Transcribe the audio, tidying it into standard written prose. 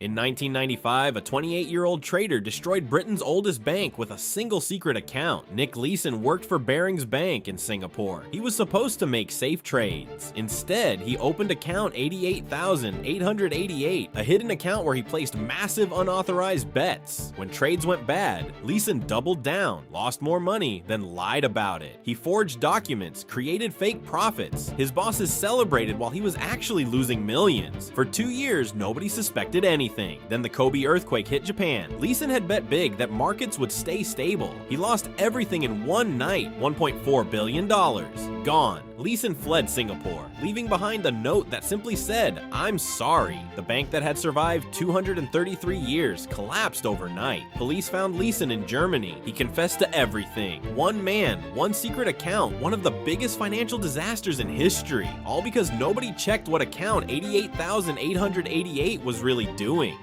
In 1995, a 28-year-old trader destroyed Britain's oldest bank with a single secret account. Nick Leeson worked for Barings Bank in Singapore. He was supposed to make safe trades. Instead, he opened account 88,888, a hidden account where he placed massive unauthorized bets. When trades went bad, Leeson doubled down, lost more money, then lied about it. He forged documents, created fake profits. His bosses celebrated while he was actually losing millions. For 2 years, nobody suspected anything. Then the Kobe earthquake hit Japan. Leeson had bet big that markets would stay stable. He lost everything in one night, $1.4 billion. Gone. Leeson fled Singapore, leaving behind a note that simply said, "I'm sorry." The bank that had survived 233 years collapsed overnight. Police found Leeson in Germany. He confessed to everything. One man, one secret account, one of the biggest financial disasters in history. All because nobody checked what account 88,888 was really doing.